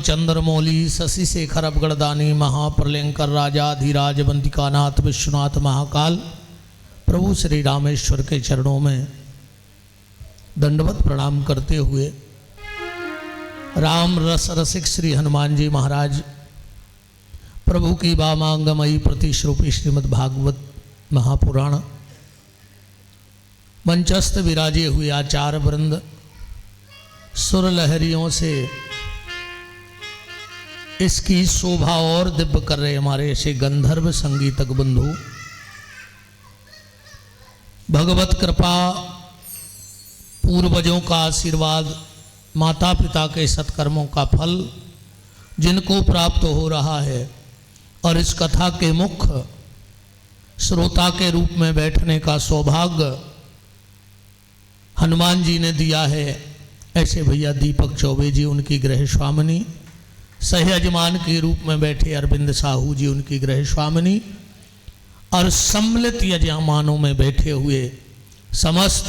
चंद्रमौली शशि शेखर अवगढ़दानी महाप्रलयंकर राजाधिराज बंदिकानाथ विश्वनाथ महाकाल प्रभु श्री रामेश्वर के चरणों में दंडवत प्रणाम करते हुए राम रस रसिक श्री हनुमान जी महाराज प्रभु की वामांगमयी प्रतिश्रूपी श्रीमद् भागवत महापुराण मंचस्थ विराजे हुए आचार्य वृंद सुर लहरियों से इसकी शोभा और दिव्य कर रहे हमारे ऐसे गंधर्व संगीतक बंधु, भगवत कृपा, पूर्वजों का आशीर्वाद, माता पिता के सत्कर्मों का फल जिनको प्राप्त हो रहा है और इस कथा के मुख्य श्रोता के रूप में बैठने का सौभाग्य हनुमान जी ने दिया है। ऐसे भैया दीपक चौबे जी, उनकी गृह स्वामिनी, सहयजमान के रूप में बैठे अरविंद साहू जी, उनकी गृह स्वामिनी, और सम्मिलित यजमानों में बैठे हुए समस्त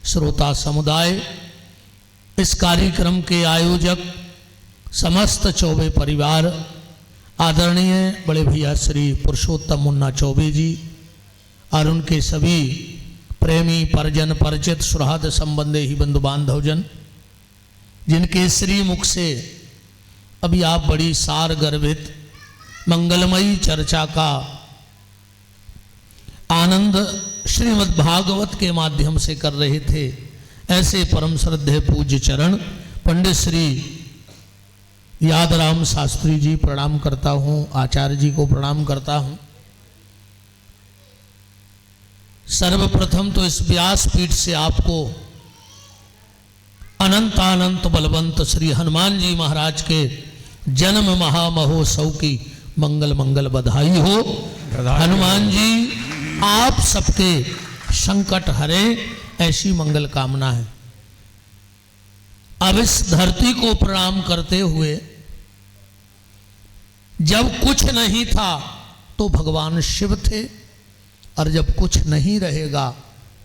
श्रोता समुदाय, इस कार्यक्रम के आयोजक, समस्त चौबे परिवार, आदरणीय बड़े भैया श्री पुरुषोत्तम मुन्ना चौबे जी और उनके सभी प्रेमी परिजन परिचित सुहृद संबंधी ही बंधु बांधवजन, जिनके श्री मुख से अभी आप बड़ी सार गर्भित मंगलमयी चर्चा का आनंद श्रीमद् भागवत के माध्यम से कर रहे थे। ऐसे परम श्रद्धेय पूज्य चरण पंडित श्री यादराम शास्त्री जी प्रणाम करता हूँ, आचार्य जी को प्रणाम करता हूँ। सर्वप्रथम तो इस व्यासपीठ से आपको अनंत अनंत बलवंत श्री हनुमान जी महाराज के जन्म महामहोत्सव की मंगल मंगल बधाई हो। हनुमान जी आप सबके संकट हरे, ऐसी मंगल कामना है। अब इस धरती को प्रणाम करते हुए, जब कुछ नहीं था तो भगवान शिव थे, और जब कुछ नहीं रहेगा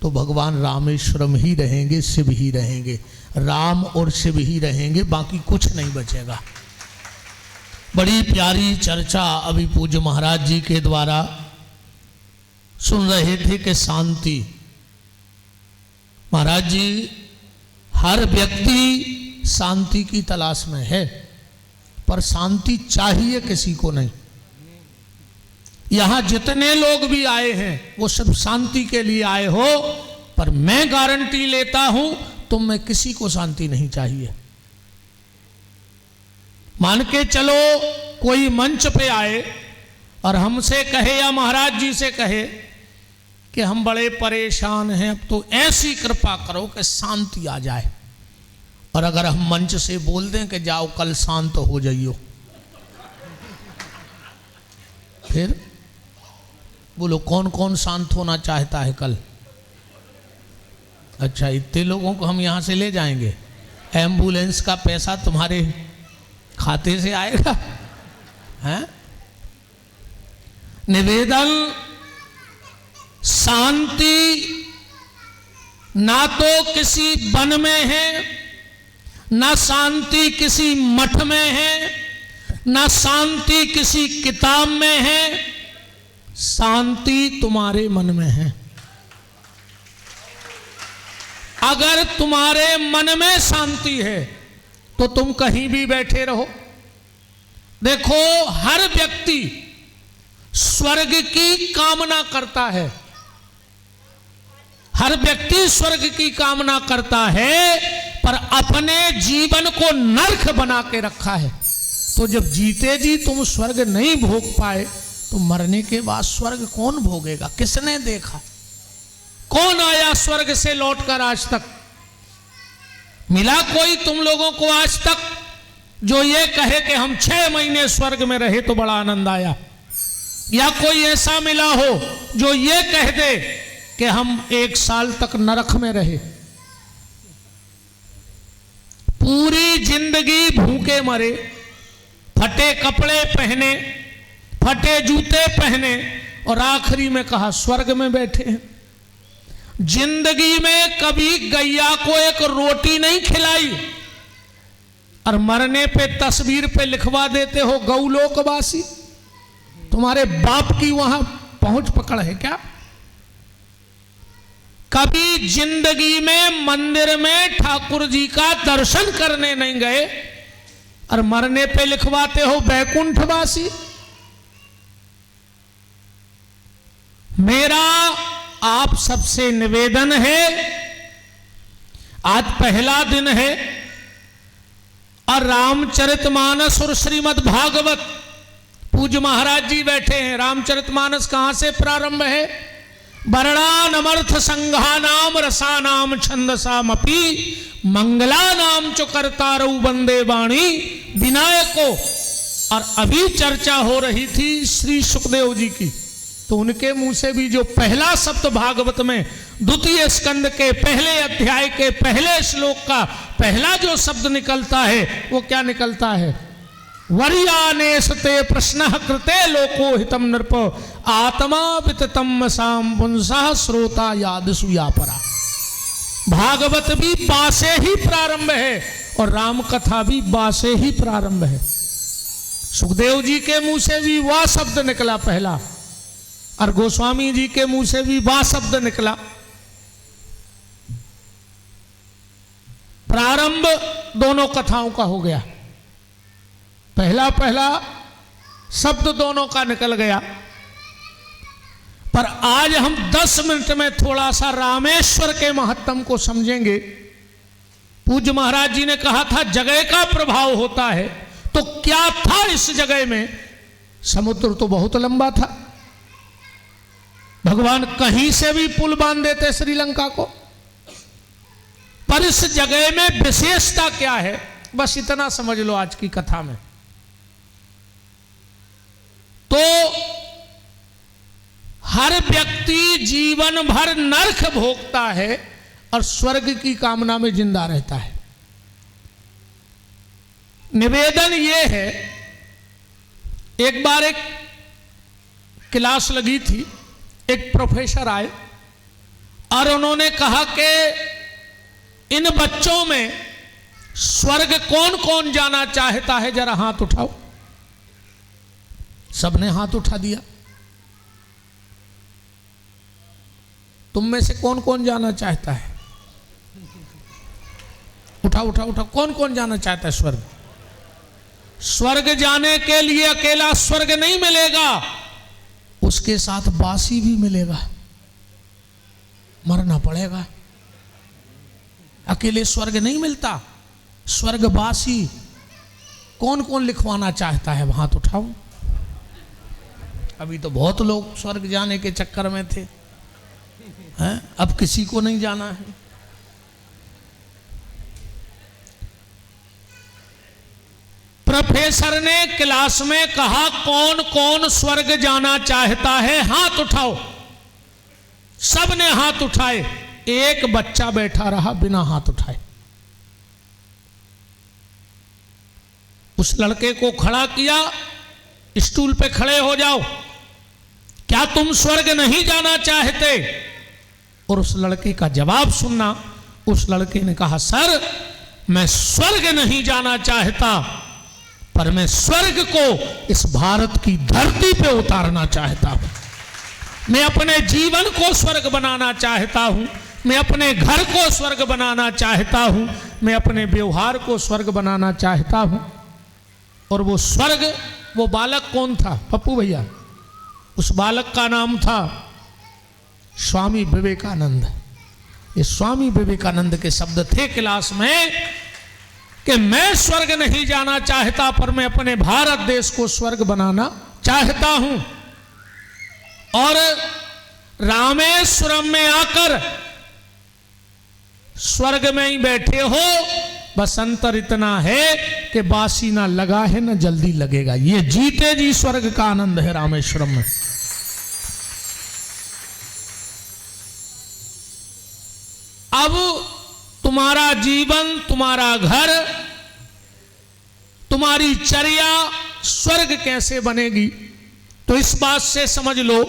तो भगवान रामेश्वरम ही रहेंगे, शिव ही रहेंगे, राम और शिव ही रहेंगे, बाकी कुछ नहीं बचेगा। बड़ी प्यारी चर्चा अभी पूज्य महाराज जी के द्वारा सुन रहे थे कि शांति। महाराज जी, हर व्यक्ति शांति की तलाश में है, पर शांति चाहिए किसी को नहीं। यहां जितने लोग भी आए हैं वो सब शांति के लिए आए हो, पर मैं गारंटी लेता हूं तुम में किसी को शांति नहीं चाहिए। मान के चलो कोई मंच पे आए और हमसे कहे या महाराज जी से कहे कि हम बड़े परेशान हैं, अब तो ऐसी कृपा करो कि शांति आ जाए, और अगर हम मंच से बोल दें कि जाओ कल शांत हो जाइयो, फिर बोलो कौन कौन शांत होना चाहता है कल? अच्छा, इतने लोगों को हम यहां से ले जाएंगे, एम्बुलेंस का पैसा तुम्हारे खाते से आएगा? हैं? निवेदन, शांति ना तो किसी वन में है, ना शांति किसी मठ में है, ना शांति किसी किताब में है, शांति तुम्हारे मन में है। अगर तुम्हारे मन में शांति है तो तुम कहीं भी बैठे रहो। देखो, हर व्यक्ति स्वर्ग की कामना करता है, हर व्यक्ति स्वर्ग की कामना करता है, पर अपने जीवन को नरक बना के रखा है। तो जब जीते जी तुम स्वर्ग नहीं भोग पाए तो मरने के बाद स्वर्ग कौन भोगेगा? किसने देखा? कौन आया स्वर्ग से लौटकर आज तक? मिला कोई तुम लोगों को आज तक जो ये कहे कि हम 6 महीने स्वर्ग में रहे तो बड़ा आनंद आया? या कोई ऐसा मिला हो जो ये कह दे कि हम 1 साल तक नरक में रहे? पूरी जिंदगी भूखे मरे, फटे कपड़े पहने, फटे जूते पहने, और आखिरी में कहा स्वर्ग में बैठे हैं। जिंदगी में कभी गैया को एक रोटी नहीं खिलाई, और मरने पे तस्वीर पे लिखवा देते हो गौलोकवासी। तुम्हारे बाप की वहां पहुंच पकड़ है क्या? कभी जिंदगी में मंदिर में ठाकुर जी का दर्शन करने नहीं गए और मरने पे लिखवाते हो बैकुंठवासी। मेरा आप सबसे निवेदन है, आज पहला दिन है और रामचरितमानस और श्रीमद् भागवत, पूज्य महाराज जी बैठे हैं। रामचरितमानस कहां से प्रारंभ है? वर्णानमर्थ संघानाम रसानाम छंदसामपि मंगलानाम च कर्तारौ वंदे वाणी विनायको। और अभी चर्चा हो रही थी श्री सुखदेव जी की, तो उनके मुंह से भी जो पहला शब्द भागवत में द्वितीय स्कंद के पहले अध्याय के पहले श्लोक का पहला जो शब्द निकलता है वो क्या निकलता है? वर्यानेशते प्रश्नः कृते लोको हितम नृप आत्मा विततम साम पुंसः श्रोता यादसु यापरा। भागवत भी बा से ही प्रारंभ है और राम कथा भी बा से ही प्रारंभ है। सुखदेव जी के मुंह से भी वह शब्द निकला पहला और गोस्वामी जी के मुंह से भी वह शब्द निकला। प्रारंभ दोनों कथाओं का हो गया, पहला शब्द दोनों का निकल गया। पर आज हम 10 मिनट में थोड़ा सा रामेश्वर के महत्व को समझेंगे। पूज्य महाराज जी ने कहा था जगह का प्रभाव होता है, तो क्या था इस जगह में? समुद्र तो बहुत लंबा था, भगवान कहीं से भी पुल बांध देते श्रीलंका को। पर इस जगह में विशेषता क्या है, बस इतना समझ लो आज की कथा में। तो हर व्यक्ति जीवन भर नरक भोगता है और स्वर्ग की कामना में जिंदा रहता है। निवेदन यह है, एक बार एक क्लास लगी थी, एक प्रोफेसर आए और उन्होंने कहा कि इन बच्चों में स्वर्ग कौन कौन जाना चाहता है, जरा हाथ उठाओ। सबने हाथ उठा दिया। तुम में से कौन कौन जाना चाहता है? उठा उठा उठा। कौन कौन जाना चाहता है स्वर्ग? स्वर्ग जाने के लिए अकेला स्वर्ग नहीं मिलेगा, उसके साथ बासी भी मिलेगा। मरना पड़ेगा, अकेले स्वर्ग नहीं मिलता, स्वर्गवासी। कौन कौन लिखवाना चाहता है? हाथ उठाओ। अभी तो बहुत लोग स्वर्ग जाने के चक्कर में थे, हैं? अब किसी को नहीं जाना है। प्रोफेसर ने क्लास में कहा कौन कौन स्वर्ग जाना चाहता है, हाथ उठाओ। सबने हाथ उठाए, एक बच्चा बैठा रहा बिना हाथ उठाए। उस लड़के को खड़ा किया, स्टूल पे खड़े हो जाओ, क्या तुम स्वर्ग नहीं जाना चाहते? और उस लड़के का जवाब सुनना। उस लड़के ने कहा सर मैं स्वर्ग नहीं जाना चाहता, पर मैं स्वर्ग को इस भारत की धरती पे उतारना चाहता हूं। मैं अपने जीवन को स्वर्ग बनाना चाहता हूं, मैं अपने घर को स्वर्ग बनाना चाहता हूं, मैं अपने व्यवहार को स्वर्ग बनाना चाहता हूं। और वो स्वर्ग, वो बालक कौन था पप्पू भैया? उस बालक का नाम था स्वामी विवेकानंद। ये स्वामी विवेकानंद के शब्द थे क्लास में कि मैं स्वर्ग नहीं जाना चाहता, पर मैं अपने भारत देश को स्वर्ग बनाना चाहता हूं। और रामेश्वरम में आकर स्वर्ग में ही बैठे हो, बस अंतर इतना है कि बासी ना लगा है ना जल्दी लगेगा। ये जीते जी स्वर्ग का आनंद है रामेश्वरम में। अब तुम्हारा जीवन, तुम्हारा घर, तुम्हारी चर्या स्वर्ग कैसे बनेगी? तो इस बात से समझ लो,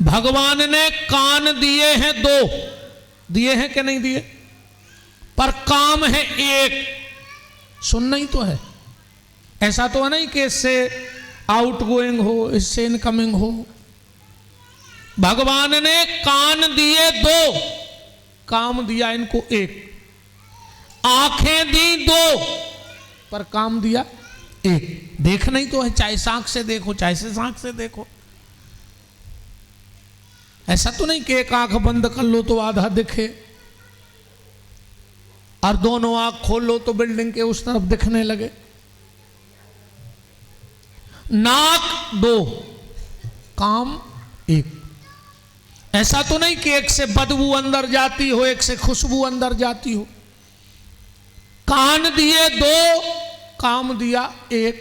भगवान ने कान दिए हैं, 2 दिए हैं कि नहीं दिए? पर काम है एक, सुनना ही तो है। ऐसा तो है नहीं कि इससे आउट गोइंग हो, इससे इनकमिंग हो। भगवान ने कान दिए 2, काम दिया इनको 1, आंखें दी 2, पर काम दिया 1। देखना ही तो है, चाहे आंख से देखो चाहे से आंख से देखो। ऐसा तो नहीं कि एक आंख बंद कर लो तो आधा दिखे और दोनों आंख खोल लो तो बिल्डिंग के उस तरफ दिखने लगे। नाक 2, काम 1। ऐसा तो नहीं कि एक से बदबू अंदर जाती हो, एक से खुशबू अंदर जाती हो। कान दिए 2, काम दिया 1।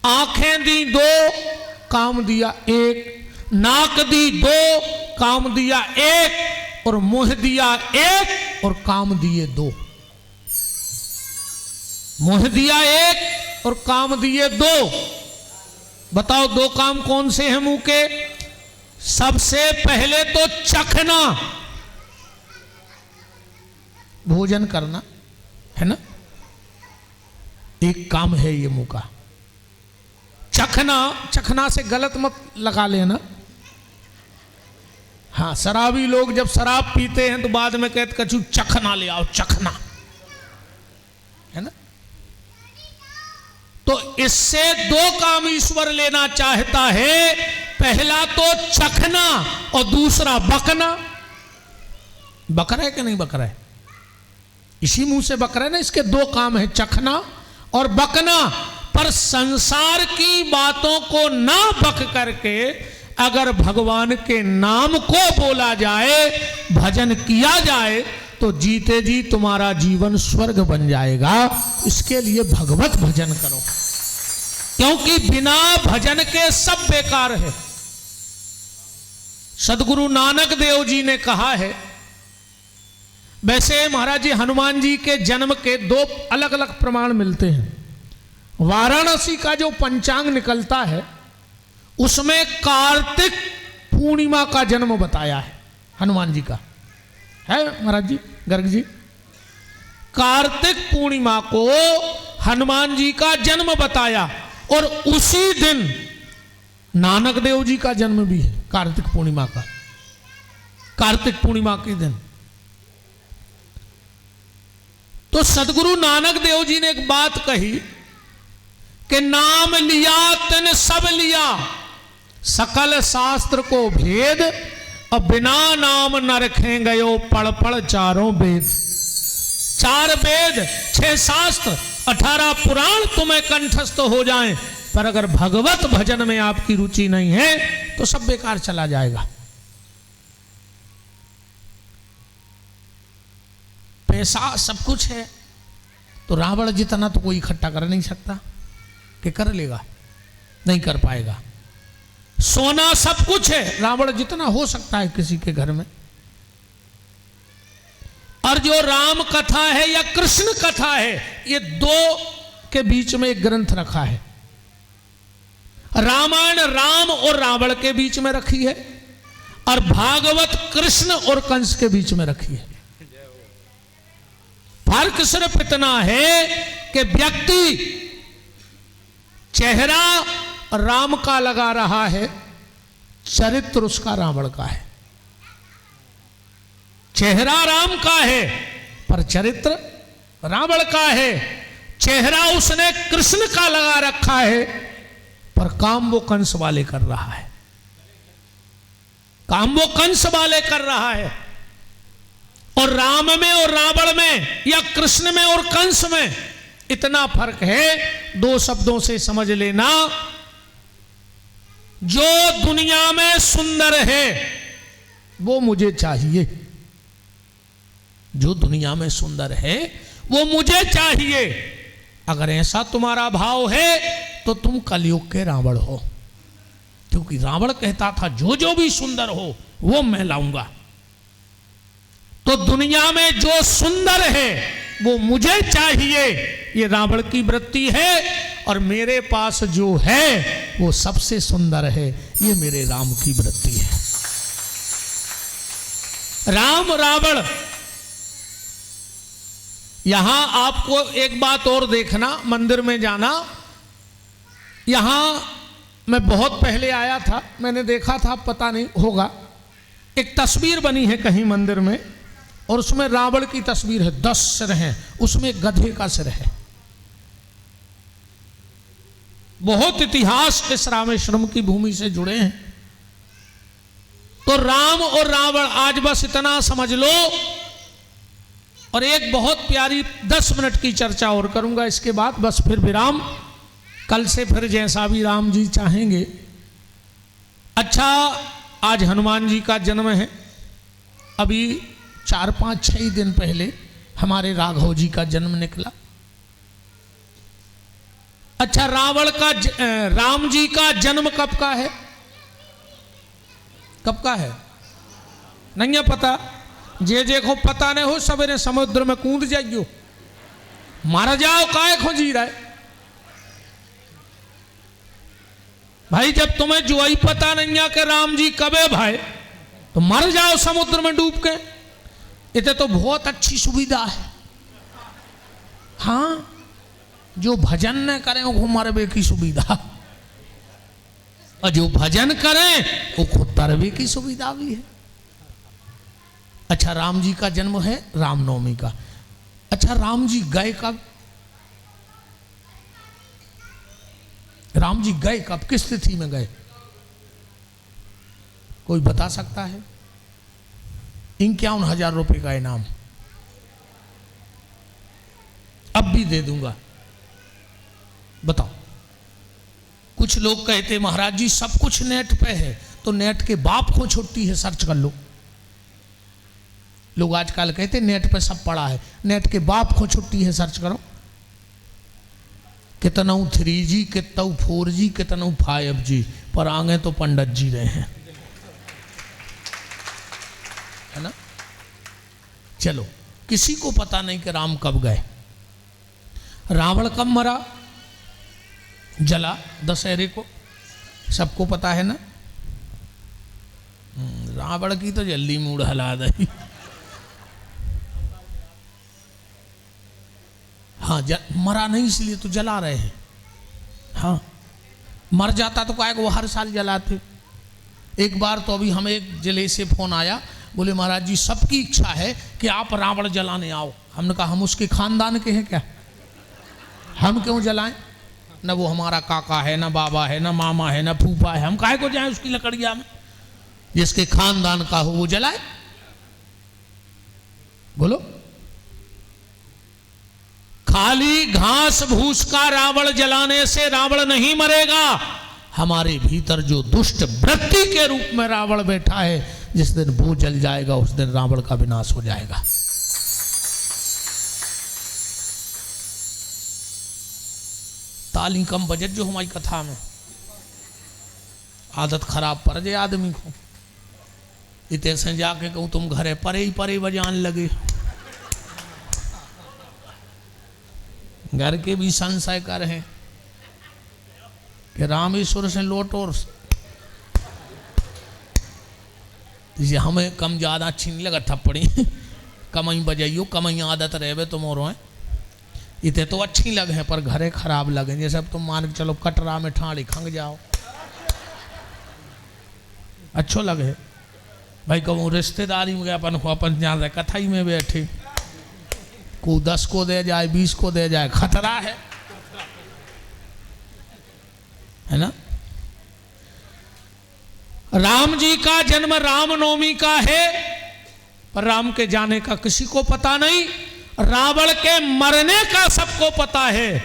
आंखें दी 2, काम दिया 1। नाक दी 2, काम दिया 1। और मुंह दिया 1 और काम दिए 2। मुंह दिया 1 और काम दिए 2। बताओ 2 काम कौन से हैं मुंह के? सबसे पहले तो चखना, भोजन करना, है ना, एक काम है ये मुंह का। चखना, चखना से गलत मत लगा लेना। हाँ, शराबी लोग जब शराब पीते हैं तो बाद में कहते कछु चखना ले आओ, चखना, है ना। तो इससे 2 काम ईश्वर लेना चाहता है। पहला तो चखना और दूसरा बकना। बक रहा है कि नहीं बक रहा है? इसी मुंह से बक रहा है ना। इसके 2 काम है, चखना और बकना। पर संसार की बातों को ना बक करके अगर भगवान के नाम को बोला जाए, भजन किया जाए, तो जीते जी तुम्हारा जीवन स्वर्ग बन जाएगा। इसके लिए भगवत भजन करो, क्योंकि बिना भजन के सब बेकार है। सदगुरु नानक देव जी ने कहा है, वैसे महाराज जी हनुमान जी के जन्म के 2 अलग अलग प्रमाण मिलते हैं। वाराणसी का जो पंचांग निकलता है उसमें कार्तिक पूर्णिमा का जन्म बताया है हनुमान जी का, है महाराज जी, गर्ग जी। कार्तिक पूर्णिमा को हनुमान जी का जन्म बताया और उसी दिन नानक देव जी का जन्म भी है, कार्तिक पूर्णिमा का। कार्तिक पूर्णिमा के दिन तो सदगुरु नानक देव जी ने एक बात कही कि नाम लिया तिन सब लिया, सकल शास्त्र को भेद, और बिना नाम न रखें गयो पढ़ पढ़ चारों वेद। 4 वेद, 6 शास्त्र, 18 पुराण तुम्हें कंठस्थ हो जाएं, पर अगर भगवत भजन में आपकी रुचि नहीं है तो सब बेकार चला जाएगा। पैसा सब कुछ है तो रावण जितना तो कोई इकट्ठा कर नहीं सकता, कि कर लेगा? नहीं कर पाएगा। सोना सब कुछ है, रावण जितना हो सकता है किसी के घर में। और जो राम कथा है या कृष्ण कथा है, ये 2 के बीच में एक ग्रंथ रखा है। रामायण राम और रावण के बीच में रखी है, और भागवत कृष्ण और कंस के बीच में रखी है। फर्क सिर्फ इतना है कि व्यक्ति चेहरा राम का लगा रहा है, चरित्र उसका रावण का है। चेहरा राम का है पर चरित्र रावण का है। चेहरा उसने कृष्ण का लगा रखा है पर काम वो कंस वाले कर रहा है। काम वो कंस वाले कर रहा है। और राम में और रावण में या कृष्ण में और कंस में इतना फर्क है, 2 शब्दों से समझ लेना। जो दुनिया में सुंदर है वो मुझे चाहिए, जो दुनिया में सुंदर है वो मुझे चाहिए। अगर ऐसा तुम्हारा भाव है तो तुम कलयुग के रावण हो, क्योंकि रावण कहता था जो जो भी सुंदर हो वो मैं लाऊंगा। तो दुनिया में जो सुंदर है वो मुझे चाहिए, ये रावण की वृत्ति है। और मेरे पास जो है वो सबसे सुंदर है, ये मेरे राम की वृत्ति है। राम रावण यहां आपको एक बात और देखना, मंदिर में जाना, यहां मैं बहुत पहले आया था, मैंने देखा था, पता नहीं होगा, एक तस्वीर बनी है कहीं मंदिर में और उसमें रावण की तस्वीर है, 10 सिर हैं, उसमें गधे का सिर है। बहुत इतिहास इस रामेश्वरम की भूमि से जुड़े हैं। तो राम और रावण, आज बस इतना समझ लो। और एक बहुत प्यारी 10 मिनट की चर्चा और करूंगा, इसके बाद बस फिर विराम। कल से फिर जैसा भी राम जी चाहेंगे। अच्छा, आज हनुमान जी का जन्म है। अभी 4, 5, 6 दिन पहले हमारे राघव जी का जन्म निकला। अच्छा, राम जी का जन्म कब का है? कब का है? नहीं है पता? जे को पता नहीं हो, सवेरे समुद्र में कूद जाइयो, मारा जाओ, काय खोजी रहा है भाई। जब तुम्हें जो ही पता नहीं है कि राम जी कब है भाई, तो मर जाओ समुद्र में डूब के। इतने तो बहुत अच्छी सुविधा है। हाँ, जो भजन न करें वो मरबे की सुविधा, और जो भजन करें वो खुद तरबे की सुविधा भी है। अच्छा, राम जी का जन्म है रामनवमी का। अच्छा, राम जी गए कब? राम जी गए कब, किस तिथि में गए? कोई बता सकता है? 51,000 रुपए का इनाम अब भी दे दूंगा। बताओ। कुछ लोग कहते महाराज जी सब कुछ नेट पे है, तो नेट के बाप को छुट्टी है, सर्च कर लो। लोग आजकल कहते नेट पे सब पड़ा है, नेट के बाप को छुट्टी है, सर्च करो। कितना 3G, कितना 4G, कितना 5G, पर आगे तो पंडित जी रहे हैं, है ना। चलो, किसी को पता नहीं कि राम कब गए। रावण कब मरा? जला दशहरे को, सबको पता है ना। रावण की तो जल्दी मूड हला दी। हाँ, मरा नहीं इसलिए तो जला रहे हैं। हाँ, मर जाता तो क्या, वो हर साल जलाते। एक बार तो अभी हमें एक जिले से फोन आया, बोले महाराज जी सबकी इच्छा है कि आप रावण जलाने आओ। हमने कहा हम उसके खानदान के हैं क्या, हम क्यों जलाएं? न वो हमारा काका है, न बाबा है, न मामा है, न फूफा है, हम काहे को जाएं उसकी लकड़िया में? जिसके खानदान का हो वो जलाए। बोलो। खाली घास भूस का रावण जलाने से रावण नहीं मरेगा। हमारे भीतर जो दुष्ट वृत्ति के रूप में रावण बैठा है, जिस दिन वो जल जाएगा उस दिन रावण का विनाश हो जाएगा। ताली कम बजट जो हमारी कथा में, आदत खराब पड़ जाए आदमी को। इतने से जाके कहूँ तुम घरे परे ही परे बजान लगे। घर के भी संशय कर हैं कि रामेश्वर से लौटो, हमें कम ज्यादा अच्छी नहीं लगा थप्पड़ी, कम ही बजाइयो, कम ही आदत रहे तुम और इतने तो अच्छी लगे हैं, पर घरे खराब लगे। जैसे अब तुम मान के चलो कटरा में ठाड़ी खंग जाओ, अच्छो लगे भाई। कहूँ रिश्तेदारी में अपन हो, अपन ज्यादा कथाई में बैठे, को 10 को दे जाए, 20 को दे जाए, खतरा है ना। राम जी का जन्म रामनवमी का है, पर राम के जाने का किसी को पता नहीं। रावण के मरने का सबको पता है,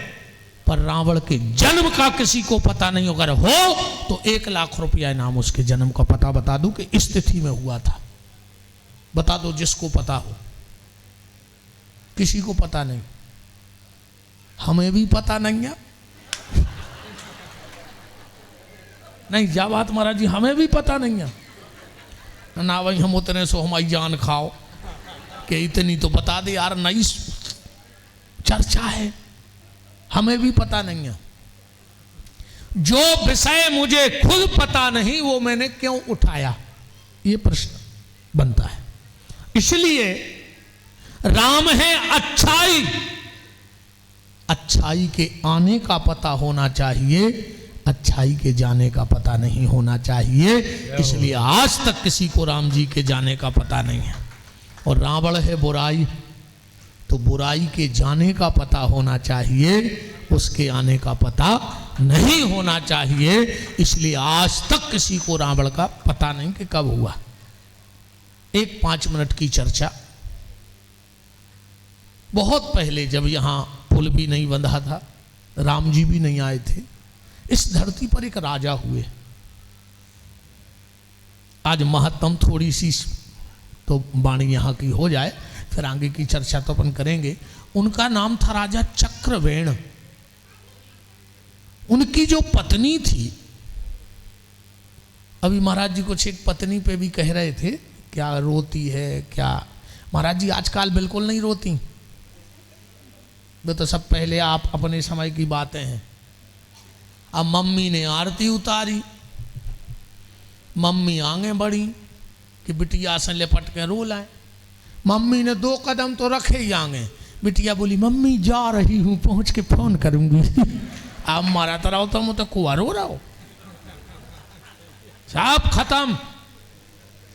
पर रावण के जन्म का किसी को पता नहीं। अगर हो तो 1 लाख रुपया इनाम, उसके जन्म का पता बता दूं कि इस तिथि में हुआ था, बता दो जिसको पता हो। किसी को पता नहीं, हमें भी पता नहीं है। नहीं जा बात महाराज जी, हमें भी पता नहीं है ना भाई। हम उतने सो हमारी जान खाओ कि इतनी तो बता दे यार, नई चर्चा है, हमें भी पता नहीं है। जो विषय मुझे खुद पता नहीं वो मैंने क्यों उठाया, ये प्रश्न बनता है। इसलिए राम है अच्छाई, अच्छाई के आने का पता होना चाहिए, अच्छाई के जाने का पता नहीं होना चाहिए। इसलिए आज तक किसी को राम जी के जाने का पता नहीं है। और रावण है बुराई, तो बुराई के जाने का पता होना चाहिए, उसके आने का पता नहीं होना चाहिए। इसलिए आज तक किसी को रावण का पता नहीं कि कब हुआ। एक 5 मिनट की चर्चा। बहुत पहले जब यहाँ पुल भी नहीं बंधा था, राम जी भी नहीं आए थे, इस धरती पर एक राजा हुए। आज महत्तम थोड़ी सी तो वाणी यहाँ की हो जाए, फिर आगे की चर्चा तो अपन करेंगे। उनका नाम था राजा चक्रवेण। उनकी जो पत्नी थी, अभी महाराज जी कुछ एक पत्नी पे भी कह रहे थे क्या रोती है क्या। महाराज जी आजकल बिल्कुल नहीं रोती, वे तो सब पहले आप अपने समय की बातें हैं। अब मम्मी ने आरती उतारी, मम्मी आगे बढ़ी कि बिटिया से लिपट के रो लाए। मम्मी ने 2 कदम तो रखे ही आगे, बिटिया बोली मम्मी जा रही हूँ, पहुँच के फोन करूँगी। अब मारा तो रहो, तुम तो कुआ रो रहो, सब खत्म।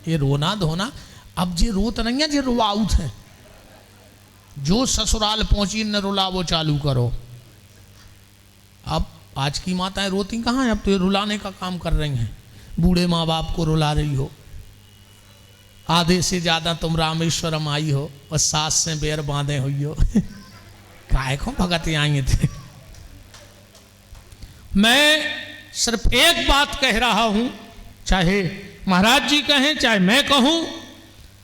ये रोना धोना, अब जे रोत नहीं है, जे रुआउत है। जो ससुराल पहुंची न रुला वो चालू करो। अब आज की माताएं रोती कहाँ हैं, अब तो ये रुलाने का काम कर रही हैं। बूढ़े माँ बाप को रुला रही हो, आधे से ज़्यादा तुम रामेश्वरम आई हो और सास से बेर बांधे हुई हो। काहे को भगत आएंगे थे। मैं सिर्फ एक बात कह रहा हूं, चाहे महाराज जी कहें चाहे मैं कहूं,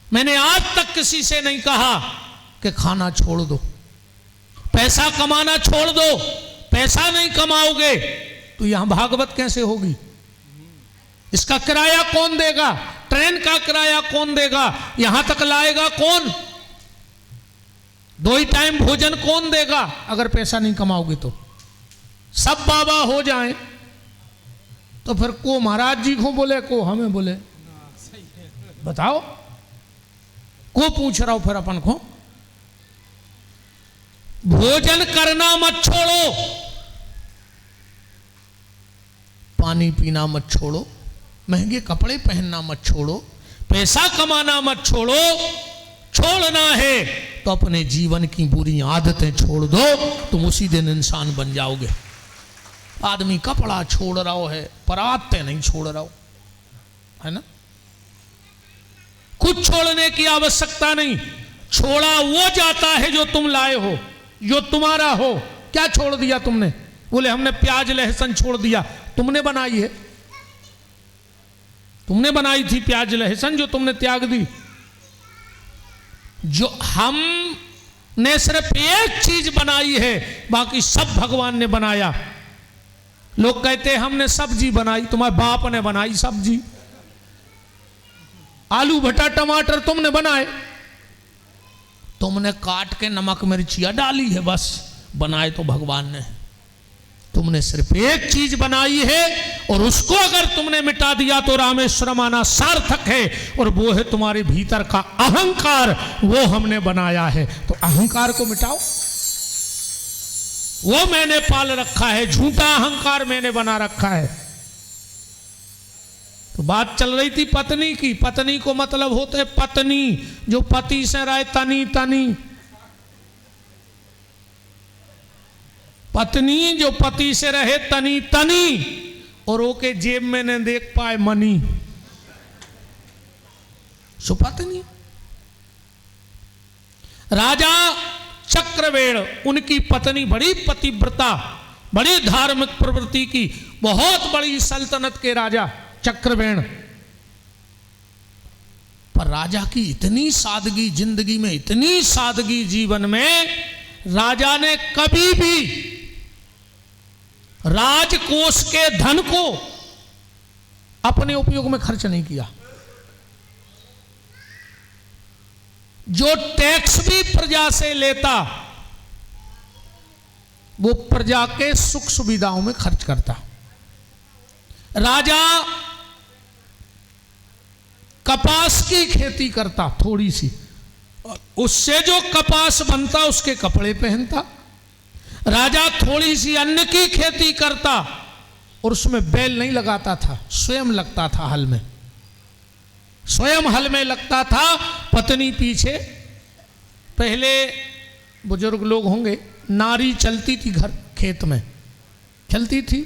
मैंने आज तक किसी से नहीं कहा कि खाना छोड़ दो, पैसा कमाना छोड़ दो। पैसा नहीं कमाओगे तो यहां भागवत कैसे होगी? इसका किराया कौन देगा? ट्रेन का किराया कौन देगा? यहां तक लाएगा कौन? 2 ही टाइम भोजन कौन देगा अगर पैसा नहीं कमाओगे तो? सब बाबा हो जाएं तो फिर को महाराज जी को बोले, को हमें बोले, बताओ को पूछ रहा हूं फिर अपन को। भोजन करना मत छोड़ो, पानी पीना मत छोड़ो, महंगे कपड़े पहनना मत छोड़ो, पैसा कमाना मत छोड़ो। छोड़ना है तो अपने जीवन की बुरी आदतें छोड़ दो, तुम उसी दिन इंसान बन जाओगे। आदमी कपड़ा छोड़ रहा है पर आदतें नहीं छोड़ रहा हो, है ना। कुछ छोड़ने की आवश्यकता नहीं, छोड़ा वो जाता है जो तुम लाए हो, जो तुम्हारा हो। क्या छोड़ दिया तुमने? बोले हमने प्याज लहसुन छोड़ दिया। तुमने बनाई है, तुमने बनाई थी प्याज लहसुन जो तुमने त्याग दी। जो हमने सिर्फ एक चीज बनाई है, बाकी सब भगवान ने बनाया। लोग कहते हैं हमने सब्जी बनाई, तुम्हारे बाप ने बनाई सब्जी। आलू भटा टमाटर तुमने बनाए, तुमने काट के नमक मिर्चियां डाली है, बस बनाए तो भगवान ने। तुमने सिर्फ एक चीज बनाई है और उसको अगर तुमने मिटा दिया तो रामेश्वरम आना सार्थक है, और वो है तुम्हारे भीतर का अहंकार, वो हमने बनाया है। तो अहंकार को मिटाओ, वो मैंने पाल रखा है, झूठा अहंकार मैंने बना रखा है। तो बात चल रही थी पत्नी की। पत्नी को मतलब होते है पत्नी, जो पति से रहे तनी तनी। पत्नी जो पति से रहे तनी तनी, और ओके जेब में न देख पाए मनी, सो पत्नी। राजा चक्रवेण, उनकी पत्नी बड़ी पतिव्रता, बड़ी धार्मिक प्रवृत्ति की, बहुत बड़ी सल्तनत के राजा चक्रवेण। पर राजा की इतनी सादगी जिंदगी में, इतनी सादगी जीवन में, राजा ने कभी भी राजकोष के धन को अपने उपयोग में खर्च नहीं किया। जो टैक्स भी प्रजा से लेता वो प्रजा के सुख सुविधाओं में खर्च करता। राजा कपास की खेती करता थोड़ी सी, उससे जो कपास बनता उसके कपड़े पहनता। राजा थोड़ी सी अन्न की खेती करता और उसमें बैल नहीं लगाता था, स्वयं लगता था हल में, स्वयं हल में लगता था, पत्नी पीछे। पहले बुजुर्ग लोग होंगे, नारी चलती थी घर खेत में, चलती थी,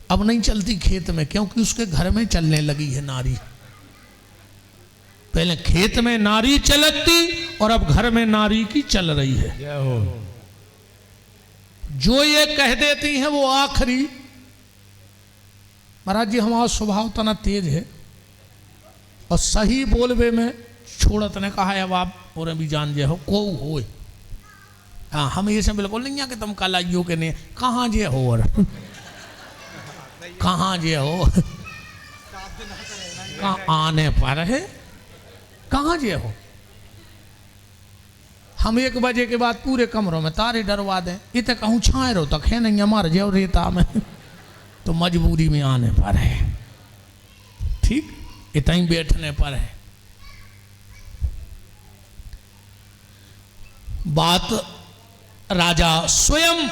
अब नहीं चलती खेत में, क्योंकि उसके घर में चलने लगी है नारी। पहले खेत में नारी चलती और अब घर में नारी की चल रही है। जो ये कह देती हैं वो आखिरी। महाराज जी हमारा स्वभाव तना तेज है और सही बोलबे में छोड़त ने कहा है, अब आप और भी जान जे हो को हो। हाँ, हम ये सब बिल्कुल नहीं है कि तुम कल आइयो के नहीं, कहाँ जे हो और कहाँ जे हो, कहाँ आने पर है, कहाँ जे हो। हम 1 बजे के बाद पूरे कमरों में तारे डरवा दें, इतने कहूँ छाए रहो तक है नहीं, हमारे जो रेता में तो मजबूरी में आने पर है, ठीक, इतना ही बैठने पर है। बात राजा स्वयं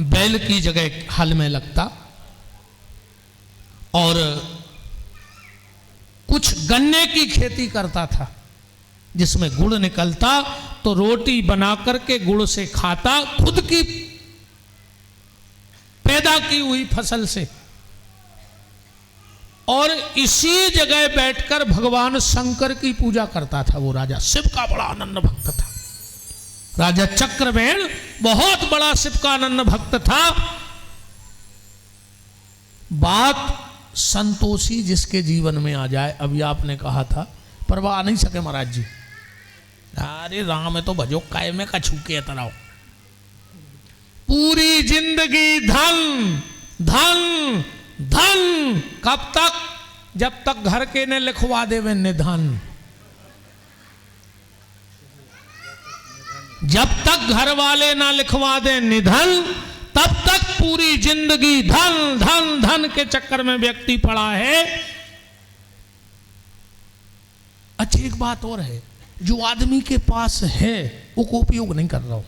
बैल की जगह हल में लगता और कुछ गन्ने की खेती करता था जिसमें गुड़ निकलता, तो रोटी बना करके गुड़ से खाता, खुद की पैदा की हुई फसल से। और इसी जगह बैठकर भगवान शंकर की पूजा करता था वो राजा। शिव का बड़ा आनंद भक्त था राजा चक्रवेण, बहुत बड़ा शिव का आनंद भक्त था। बात संतोषी जिसके जीवन में आ जाए, अभी आपने कहा था, पर वह आ नहीं सके महाराज जी। अरे राम है तो भजो काय में कछू के तराओ, पूरी जिंदगी धन धन धन, कब तक? जब तक घर के ने लिखवा देवे निधन, जब तक घर वाले ना लिखवा दे निधन, तब तक पूरी जिंदगी धन धन धन के चक्कर में व्यक्ति पड़ा है। अच्छा, एक बात और है, जो आदमी के पास है वो को उपयोग नहीं कर रहा हो।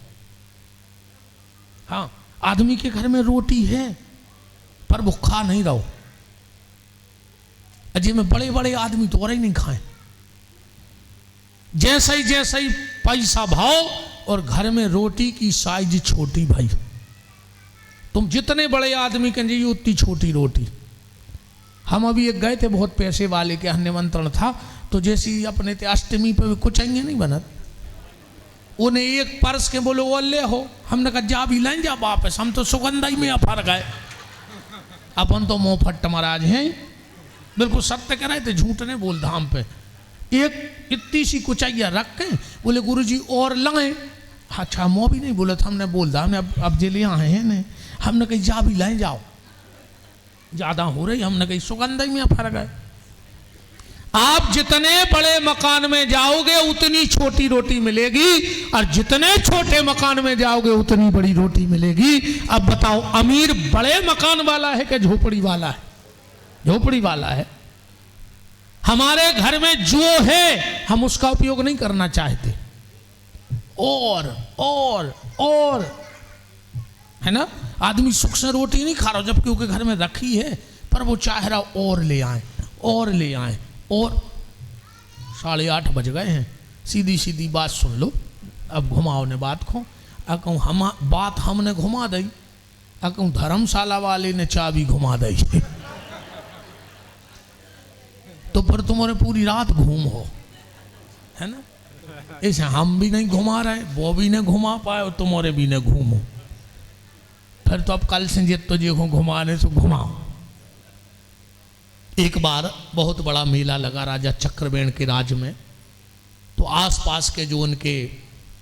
हाँ, आदमी के घर में रोटी है पर वो खा नहीं रहो। अजय में बड़े बड़े आदमी तो और ही नहीं खाए, जैसे ही पैसा भाव और घर में रोटी की साइज छोटी। भाई तुम जितने बड़े आदमी के जी उतनी छोटी रोटी। हम अभी एक गए थे, बहुत पैसे वाले के यहाँ निमंत्रण था, तो जैसे अपने ते अष्टमी पे कुछ आएंगे नहीं बनत, उन्हें एक पर्स के बोलो वो ले हो, हमने कहा जा भी लाइन जा वापस, हम तो सुगंधा ही में अफर गए। अपन तो मुँह फट महाराज हैं, बिल्कुल सत्य कह रहे थे, झूठ नहीं बोल धाम पे। एक इतनी सी कुचाइया रख के बोले गुरुजी और लाए। अच्छा, मुँह भी नहीं बोला था, हमने बोल दा, हमने अब जे ले आए हैं ने, हमने कही जा भी लाए जाओ, ज्यादा हो रही, हमने कही सुगंधा ही में अफर गए। आप जितने बड़े मकान में जाओगे उतनी छोटी रोटी मिलेगी, और जितने छोटे मकान में जाओगे उतनी बड़ी रोटी मिलेगी। अब बताओ, अमीर बड़े मकान वाला है कि झोपड़ी वाला है? झोपड़ी वाला है। हमारे घर में जो है हम उसका उपयोग नहीं करना चाहते, और है ना, आदमी सुख से रोटी नहीं खा रहा जबकि उसके घर में रखी है, पर वो चाह रहा और ले आए और ले आए। और 8:30 बज गए हैं, सीधी सीधी बात सुन लो, अब घुमाओ ने बात को। कहूँ हम बात हमने घुमा दी, कहूँ धर्मशाला वाले ने चाबी घुमा दी तो फिर तुम्हारे पूरी रात घूम हो, है ना। ऐसे हम भी नहीं घुमा रहे, वो भी नहीं घुमा पाए और तुम्हारे भी नहीं घूमो, फिर तो अब कल से जित तो जो घुमाने से घुमाओ। एक बार बहुत बड़ा मेला लगा राजा चक्रवेण के राज में, तो आसपास के जो उनके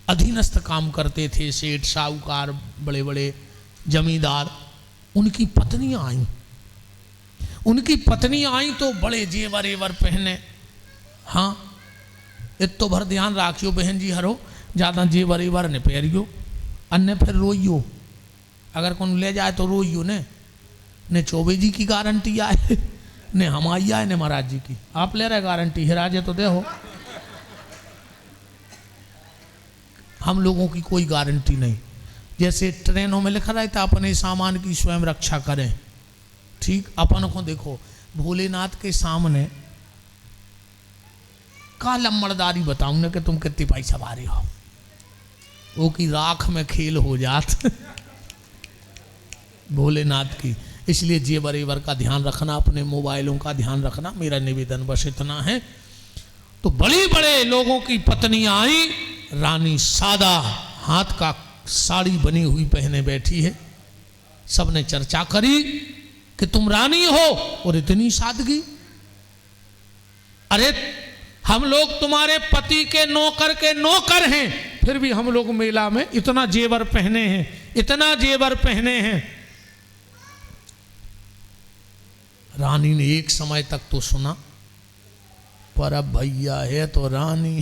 अधीनस्थ काम करते थे, सेठ साहूकार, बड़े बड़े जमींदार, उनकी पत्नियां आईं। उनकी पत्नियां आईं तो बड़े जेवर एवर पहने। हाँ, इतो भर ध्यान राखियो बहन जी, हरो ज़्यादा जेवर एवर ने पहरियो, अन्य फिर रोइयो, अगर कौन ले जाए तो रोइयो ने चौबे जी की गारंटी आए, ने हमारी आए ने महाराज जी की। आप ले रहे गारंटी है राजे तो दे हो, हम लोगों की कोई गारंटी नहीं। जैसे ट्रेनों में लिखा रहता अपने सामान की स्वयं रक्षा करें, ठीक। अपन को देखो भोलेनाथ के सामने का लम्बड़दारी बताऊं ना कि तुम कितनी पैसा सवारी हो, वो की राख में खेल हो जात भोलेनाथ की। इसलिए जेवर एवर का ध्यान रखना, अपने मोबाइलों का ध्यान रखना, मेरा निवेदन बस इतना है। तो बड़े बड़े लोगों की पत्नियां आई, रानी सादा हाथ का साड़ी बनी हुई पहने बैठी है। सबने चर्चा करी कि तुम रानी हो और इतनी सादगी, अरे हम लोग तुम्हारे पति के नौकर हैं, फिर भी हम लोग मेला में इतना जेवर पहने हैं, इतना जेवर पहने हैं। रानी ने एक समय तक तो सुना, पर अब भैया है तो रानी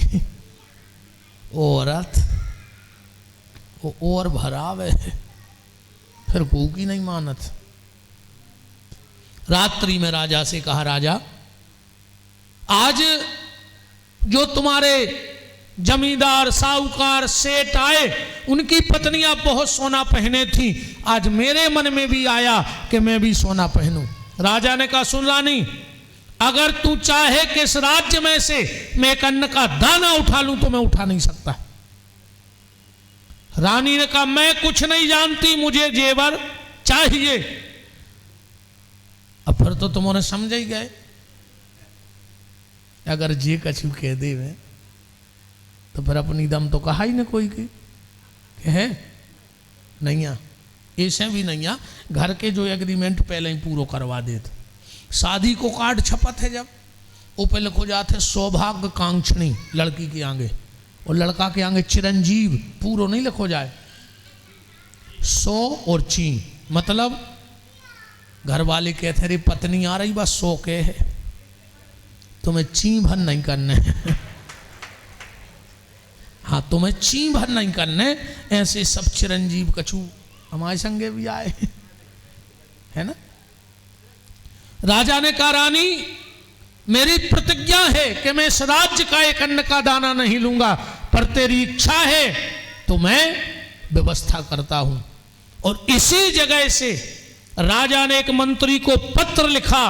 औरत वो और भरावे है, फिर भूखी नहीं मानत। रात्रि में राजा से कहा, राजा आज जो तुम्हारे जमींदार साहूकार सेठ आए उनकी पत्नियां बहुत सोना पहने थी, आज मेरे मन में भी आया कि मैं भी सोना पहनूं। राजा ने कहा, सुन रानी, अगर तू चाहे कि इस राज्य में से मैं एक अन्न का दाना उठा लूं तो मैं उठा नहीं सकता। रानी ने कहा, मैं कुछ नहीं जानती, मुझे जेवर चाहिए। अब फिर तो तुम्हारे समझ ही गए, अगर जे कछु कह दे में तो फिर अपनी दम तो कहा ही ना कोई की है नहीं आ, ऐसे भी नहीं आ। घर के जो एग्रीमेंट पहले ही पूरा करवा देते। शादी को कार्ड छपत है जब, वो पे लिखो जाते सौभाग्य कांक्षणी लड़की के आगे, और लड़का के आगे चिरंजीव, पूरा नहीं लिखो जाए। 100 और ची, मतलब घर वाले कहते रे पत्नी आ रही बस 100 के है, तुम्हें ची भर नहीं करने हाँ तुम्हें ची भर नहीं करने। ऐसे सब चिरंजीव कछु हमारे संगे भी आए है ना। राजा ने कहा, रानी मेरी प्रतिज्ञा है कि मैं इस राज्य का एक अन्न का दाना नहीं लूंगा, पर तेरी इच्छा है तो मैं व्यवस्था करता हूं। और इसी जगह से राजा ने एक मंत्री को पत्र लिखा,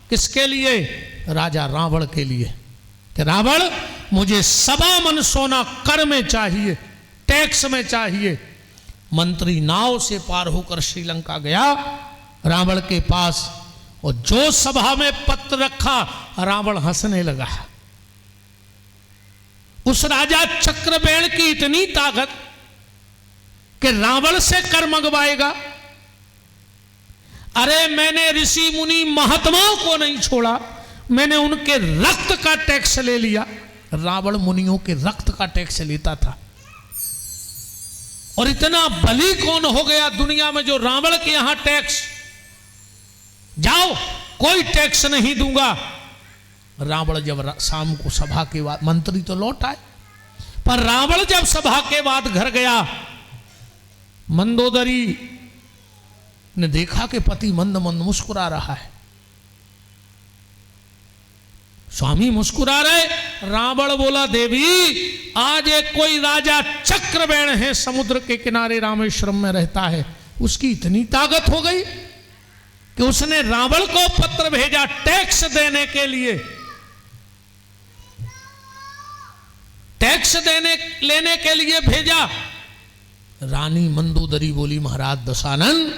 किसके लिए? राजा रावण के लिए, कि रावण मुझे 1.25 मन सोना कर में चाहिए, टैक्स में चाहिए। मंत्री नाव से पार होकर श्रीलंका गया रावण के पास, और जो सभा में पत्र रखा रावण हंसने लगा। उस राजा चक्रवेण की इतनी ताकत कि रावण से कर मंगवाएगा। अरे मैंने ऋषि मुनि महात्माओं को नहीं छोड़ा, मैंने उनके रक्त का टैक्स ले लिया। रावण मुनियों के रक्त का टैक्स लेता था। और इतना बली कौन हो गया दुनिया में जो रावण के यहां टैक्स, जाओ कोई टैक्स नहीं दूंगा। रावण जब शाम को सभा के बाद, मंत्री तो लौट आए, पर रावण जब सभा के बाद घर गया, मंदोदरी ने देखा कि पति मंद मंद मुस्कुरा रहा है। स्वामी मुस्कुरा रहे। रावण बोला, देवी आज एक कोई राजा चक्रवेण है, समुद्र के किनारे रामेश्वरम में रहता है, उसकी इतनी ताकत हो गई कि उसने रावण को पत्र भेजा टैक्स देने के लिए। टैक्स लेने के लिए भेजा। रानी मंदोदरी बोली, महाराज दशानन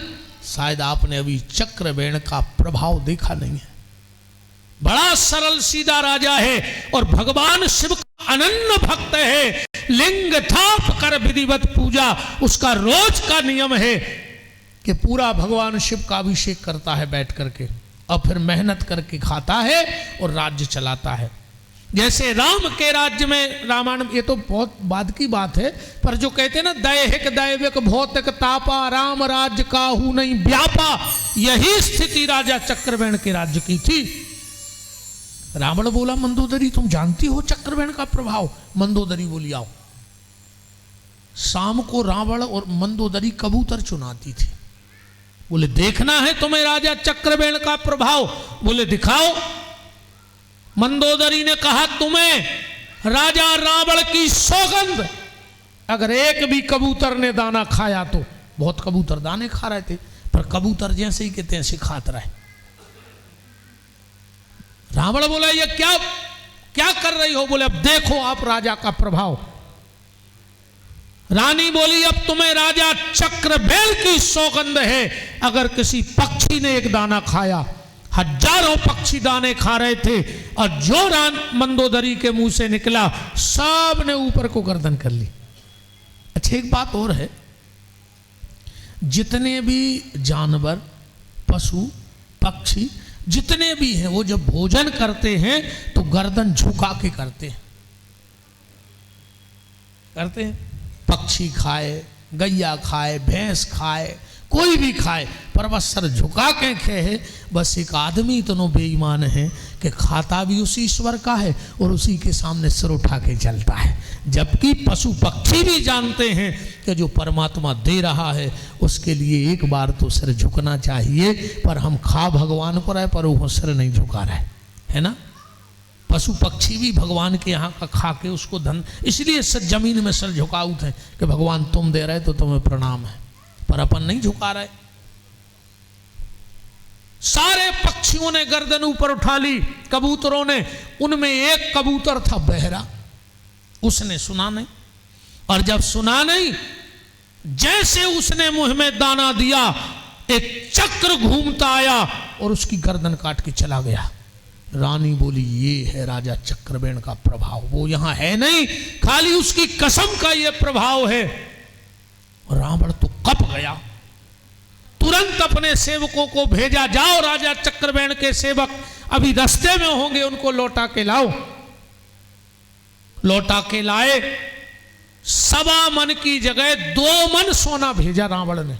शायद आपने अभी चक्रवेण का प्रभाव देखा नहीं है। बड़ा सरल सीधा राजा है और भगवान शिव का अनन्य भक्त है। लिंग थाप कर विधिवत पूजा उसका रोज का नियम है कि पूरा भगवान शिव का अभिषेक करता है बैठ करके, और फिर मेहनत करके खाता है और राज्य चलाता है। जैसे राम के राज्य में रामायण, ये तो बहुत बाद की बात है, पर जो कहते हैं ना दैहिक दैविक भौतिक तापा राम राज्य काहू नहीं व्यापा, यही स्थिति राजा चक्रवेण के राज्य की थी। रावण बोला, मंदोदरी तुम जानती हो चक्रवेण का प्रभाव? मंदोदरी बोली, आओ। शाम को रावण और मंदोदरी कबूतर चुनाती थी। बोले, देखना है तुम्हें राजा चक्रवेण का प्रभाव? बोले, दिखाओ। मंदोदरी ने कहा, तुम्हें राजा रावण की सौगंध, अगर एक भी कबूतर ने दाना खाया तो, बहुत कबूतर दाने खा रहे थे, पर कबूतर जैसे ही के तैसे खात रहे। रावण बोला ये क्या क्या कर रही हो? बोले अब देखो आप राजा का प्रभाव। रानी बोली अब तुम्हें राजा चक्रबेल की सौगंध है, अगर किसी पक्षी ने एक दाना खाया, हजारों पक्षी दाने खा रहे थे, और जो मंदोदरी के मुंह से निकला सब ने ऊपर को गर्दन कर ली। अच्छा एक बात और है, जितने भी जानवर, पशु, पक्षी जितने भी हैं, वो जब भोजन करते हैं तो गर्दन झुका के करते हैं। पक्षी खाए, गैया खाए, भैंस खाए, कोई भी खाए, पर बस सर झुका के खे। बस एक आदमी इतना बेईमान है कि खाता भी उसी ईश्वर का है और उसी के सामने सिर उठा के चलता है। जबकि पशु पक्षी भी जानते हैं कि जो परमात्मा दे रहा है उसके लिए एक बार तो सिर झुकना चाहिए, पर हम खा भगवान पर है, पर वो सिर नहीं झुका रहे, है ना। पशु पक्षी भी भगवान के यहाँ का खा के उसको धन, इसलिए सर जमीन में सिर झुकाऊ थे कि भगवान तुम दे रहे तो तुम्हें प्रणाम है, पर अपन नहीं झुका रहे। सारे पक्षियों ने गर्दन ऊपर उठा ली, कबूतरों ने। उनमें एक कबूतर था बहरा, उसने सुना नहीं, और जब सुना नहीं, जैसे उसने मुंह में दाना दिया, एक चक्र घूमता आया और उसकी गर्दन काट के चला गया। रानी बोली ये है राजा चक्रबेन का प्रभाव, वो यहां है नहीं, खाली उसकी कसम का ये प्रभाव है। रावण तो कप गया, तुरंत अपने सेवकों को भेजा, जाओ राजा चक्रबेन के सेवक अभी रास्ते में होंगे, उनको लौटा के लाओ। लौटा के लाए, 1.25 मन की जगह 2 मन सोना भेजा रावण ने।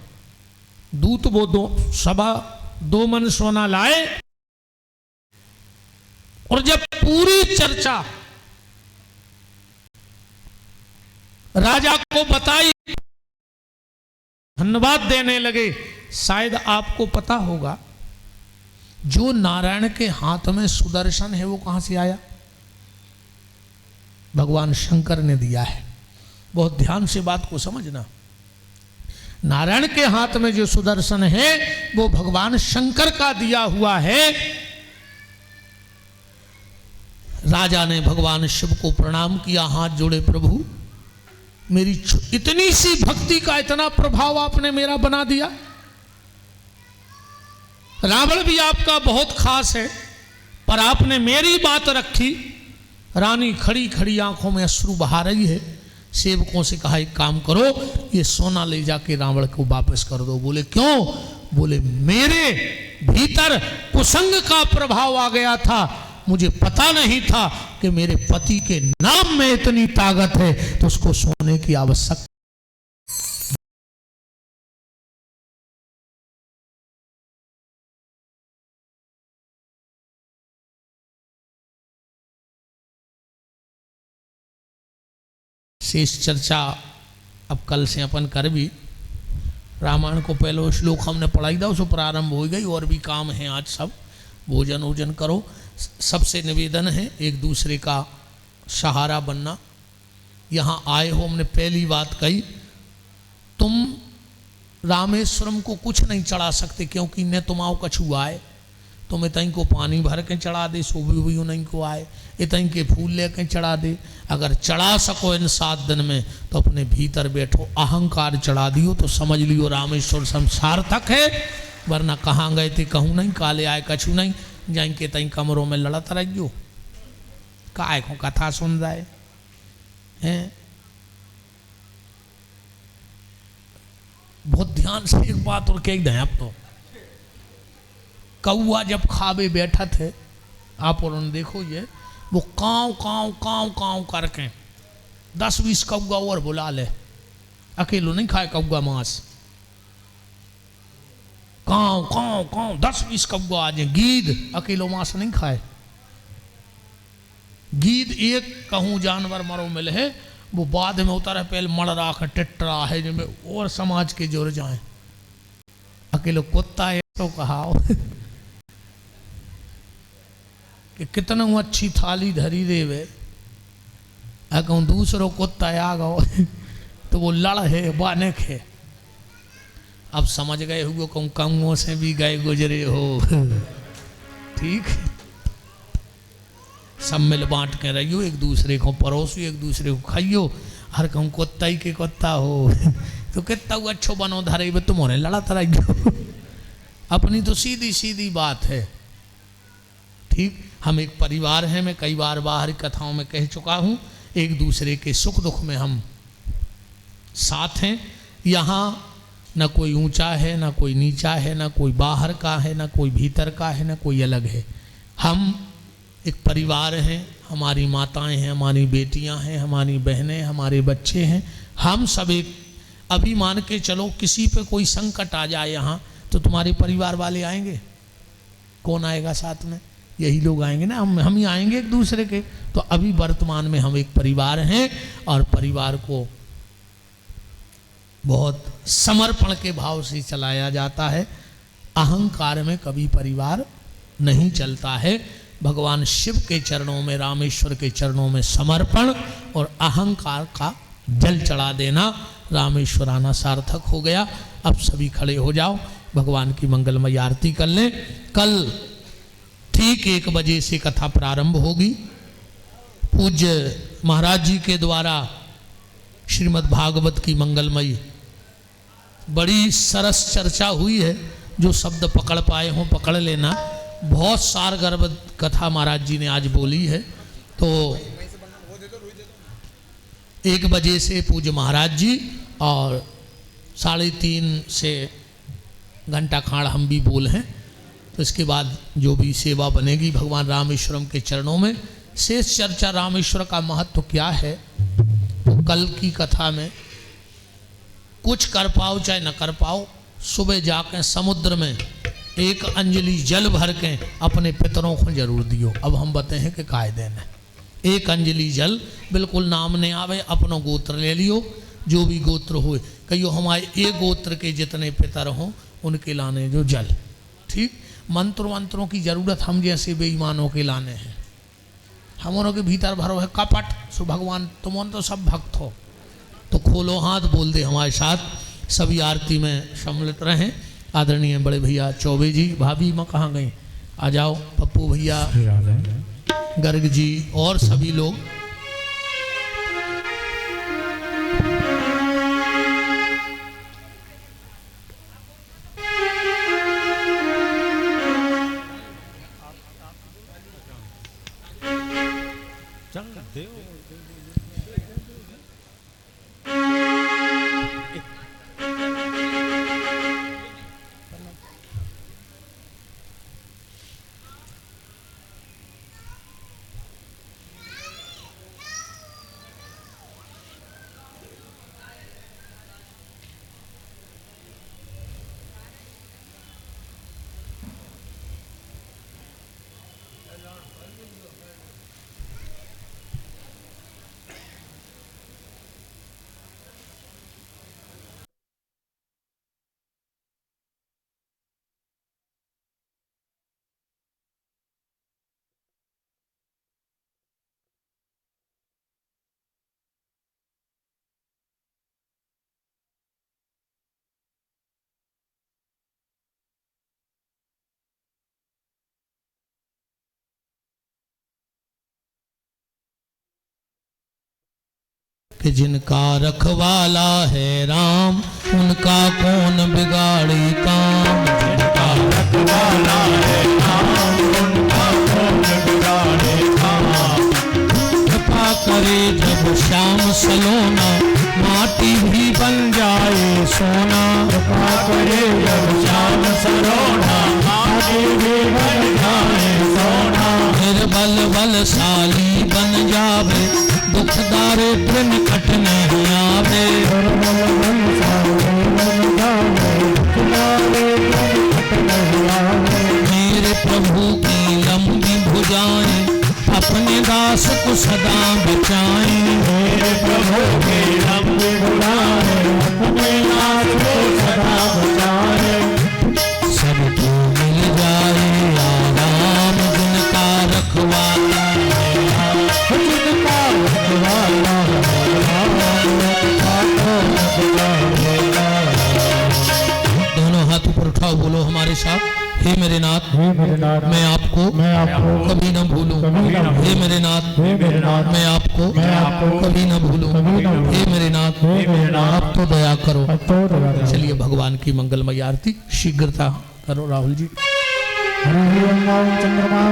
दूत वो 2 मन सोना लाए, और जब पूरी चर्चा राजा को बताई, धन्यवाद देने लगे। शायद आपको पता होगा, जो नारायण के हाथ में सुदर्शन है वो कहां से आया? भगवान शंकर ने दिया है। बहुत ध्यान से बात को समझना। नारायण के हाथ में जो सुदर्शन है वो भगवान शंकर का दिया हुआ है। राजा ने भगवान शिव को प्रणाम किया, हाथ जोड़े, प्रभु मेरी इतनी सी भक्ति का इतना प्रभाव आपने मेरा बना दिया। रावण भी आपका बहुत खास है, पर आपने मेरी बात रखी। रानी खड़ी खड़ी आंखों में अश्रु बहा रही है। सेवकों से कहा एक काम करो, ये सोना ले जाके रावण को वापस कर दो। बोले क्यों? बोले मेरे भीतर कुसंग का प्रभाव आ गया था, मुझे पता नहीं था कि मेरे पति के नाम में इतनी ताकत है, तो उसको सोने की आवश्यकता। शेष चर्चा अब कल से अपन कर भी। रामायण को पहले श्लोक हमने पढ़ाई था, उसको प्रारंभ हो गई, और भी काम है आज। सब भोजन वोजन करो। सबसे निवेदन है एक दूसरे का सहारा बनना। यहाँ आए हो, हमने पहली बात कही, तुम रामेश्वरम को कुछ नहीं चढ़ा सकते, क्योंकि न तुम आओ कछु आए, तुम्हें तहीं को पानी भर के चढ़ा दे, सो भी नहीं को आए, इतहीं के फूल लेके चढ़ा दे। अगर चढ़ा सको इन 7 दिन में तो अपने भीतर बैठो, अहंकार चढ़ा दियो तो समझ लियो रामेश्वर संसार तक है। वरना कहाँ गए थे कहूँ नहीं, काले आए कछु नहीं, जाएंगे तहीं कमरों में लड़त रहियो, काय को कथा सुन जाए हैं। बहुत ध्यान से एक बात और कह दें आप, तो कौआ जब खाबे बैठा थे, आप और देखो ये, वो काँव काँव काँव काँव करके 10-20 कौआ और बुला ले। अकेलो नहीं खाए कौआ मांस, काँव काँव काँव 10-20 कौआ आ जाए। गीद अकेलो मांस नहीं खाए। गीद एक कहूँ जानवर मरो मिले है, वो बाद में उतर है, पहले मड़ राख टिटरा है जिनमें और समाज के जोर जाए। अकेलो कुत्ता है तो कहा कि कितना अच्छी थाली धरी देवे, कहूँ दूसरो कुत्ता आ गो तो वो लड़ है बानेक है। अब समझ गए हुए कहूँ कौओं से भी गए गुजरे हो। ठीक, सब मिल बांट के रहियो, एक दूसरे को परोसो, एक दूसरे को खाइयो। हर कहूँ कुत्ता ही के कुत्ता हो तो कितना अच्छो बनो धरे में तुम्हारे लड़ाता रहियो। अपनी तो सीधी सीधी बात है। ठीक, हम एक परिवार हैं। मैं कई बार बाहर कथाओं में कह चुका हूँ, एक दूसरे के सुख दुख में हम साथ हैं। यहाँ न कोई ऊंचा है, न कोई नीचा है, न कोई बाहर का है, न कोई भीतर का है, न कोई अलग है। हम एक परिवार हैं। हमारी माताएं हैं, हमारी बेटियां हैं, हमारी बहनें, हमारे बच्चे हैं। हम सब एक, अभी मान के चलो किसी पे कोई संकट आ जाए यहाँ, तो तुम्हारे परिवार वाले आएंगे? कौन आएगा साथ में? यही लोग आएंगे ना, हम ही आएंगे एक दूसरे के। तो अभी वर्तमान में हम एक परिवार हैं और परिवार को बहुत समर्पण के भाव से चलाया जाता है। अहंकार में कभी परिवार नहीं चलता है। भगवान शिव के चरणों में, रामेश्वर के चरणों में समर्पण और अहंकार का जल चढ़ा देना रामेश्वर आना सार्थक हो गया। अब सभी खड़े हो जाओ, भगवान की मंगलमय आरती कर लें। कल ठीक 1 बजे से कथा प्रारंभ होगी। पूज्य महाराज जी के द्वारा श्रीमद् भागवत की मंगलमयी बड़ी सरस चर्चा हुई है। जो शब्द पकड़ पाए हों पकड़ लेना। बहुत सारगर्भ कथा महाराज जी ने आज बोली है। तो 1 बजे से पूज्य महाराज जी और 3:30 से घंटा खाड़ हम भी बोल हैं। तो इसके बाद जो भी सेवा बनेगी भगवान रामेश्वरम के चरणों में। शेष चर्चा रामेश्वर का महत्व क्या है तो कल की कथा में, कुछ कर पाओ चाहे न कर पाओ, सुबह जाके समुद्र में 1 अंजलि जल भर के अपने पितरों को जरूर दियो। अब हम बताए हैं कि कायदे ने 1 अंजलि जल, बिल्कुल नाम नहीं आवे, अपनो गोत्र ले लियो, जो भी गोत्र हुए, कहियो हमारे एक गोत्र के जितने पितर हों उनके लाने जो जल। ठीक, मंत्रों की जरूरत हम जैसे बेईमानों के लाने हैं। हम के भीतर भरो है कपट, सो भगवान तुम तो सब भक्त हो। तो खोलो हाथ, बोल दे हमारे साथ। सभी आरती में सम्मिलित रहें। आदरणीय बड़े भैया चौबे जी, भाभी माँ कहाँ गई, आ जाओ। पप्पू भैया, गर्ग जी और सभी लोग। कि जिनका रखवाला है राम, उनका कौन बिगाड़ी काम। जिनका रखवाला है राम, उनका कौन बिगाड़ी काम। कृपा करे जब श्याम सलोना, माटी भी बन जाए सोना। कृपा करे जब श्याम सलोना, माटी भी बन जाए सोना। निर्बल बलशाली बन जावे, दुखदारे दिन कट नहीं आवे। मेरे प्रभु की लंबी भुजाएं अपने दास को सदा बचाएं। मेरे प्रभु की लंबी भुजाएं अपने दास को सदा बचाएं। सबको मिल जाए आराम, जिनका रखवाला है, जिनका रखवाला है। हमारे साथ। हे मेरे नाथ, मैं आपको कभी न भूलूं। हे मेरे नाथ, मैं आपको कभी न भूलूं। हे मेरे नाथ, आप तो दया करो। चलिए भगवान की मंगलमय आरती शीघ्रता करो राहुल जी। चंद्रमा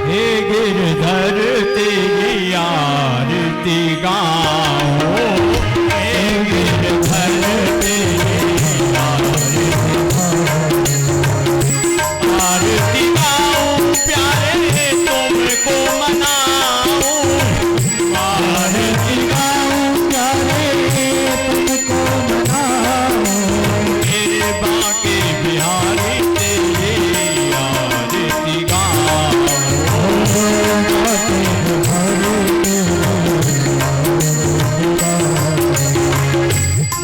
हे गिरधर तेरी आरती गाओ, हे गिरधर तेरी आरती गाओ, प्यारे तुमको मनाओ। आरती गाओ प्यारे तुमको मनाओ, मेरे बाके बिहारी तेरी आरती गाओ।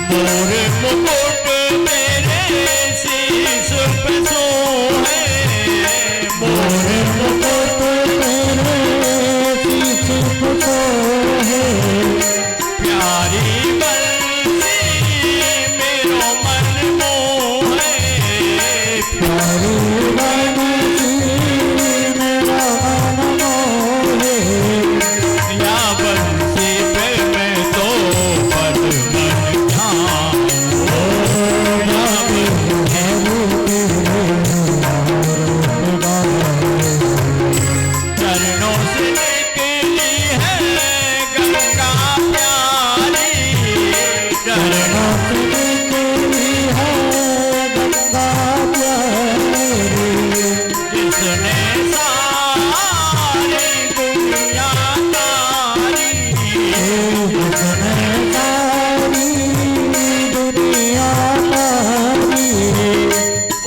मोर मुकुट मेरे शीश पे सोहे, मोर मुकुट मेरे शीश पे सोहे, प्यारी बंसी मेरो मन मोहे, प्यारी बंसी मेरा मन मोहे। या बंसी पे मैं तो पद मन चरणों से निकली है गंगा प्यारी, चरणों से निकली है गंगा प्यारी, जिसने सारी दुनिया तारी, जिसने सारी दुनिया तारी,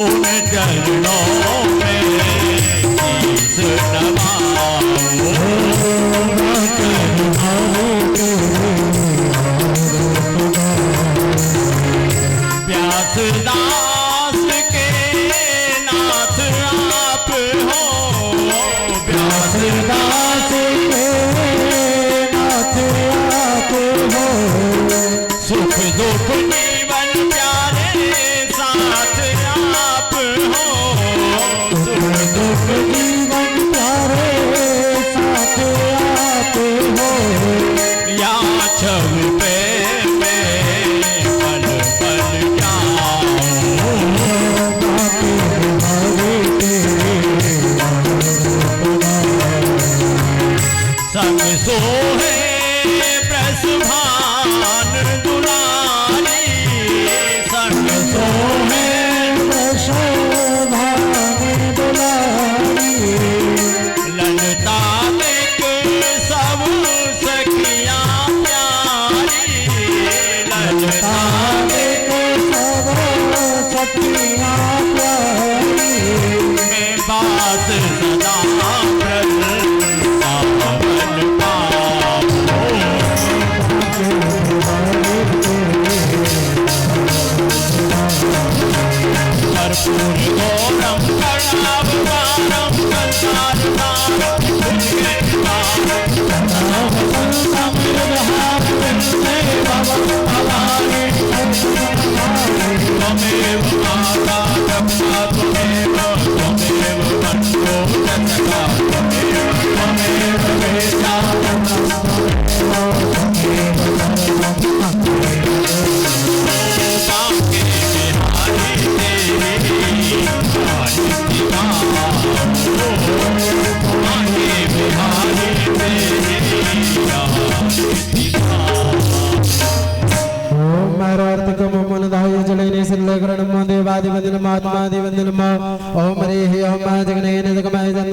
उन चरणों में शीश नवाओ। व्यास दास के नाथ आप हो, व्यास दास के नाथ आप हो, सुख दुख जीवन प्यारे साथ आप हो, सुख दुख जीवन प्यारे साथ आप हो। या छव पे मैं पल पल जाऊं, संग सोहे ब्रजभान दुलारी, संग सोहे ब्रजभान दुलारी, ललता देख सब सखियां प्यारी, ललता देख सब सखियां प्यारी, मैं बात सदा वृंदावन पाऊं। कर्पूर गौरम करुणावतारम संसारसारम त्वमेव माता पिता त्वमेव त्वमेव वंशो जनका त्वमेव वेदा बाके बिहारी तेरी आरती गाओ, बाके बिहारी तेरी आरती गाओ। ओम मरार्तिकम मनदाय जलैने सिल्लकरणम देवादिवंदनम आत्मादिवंदनम ओम रे हे ओम जगनैन जगमय जन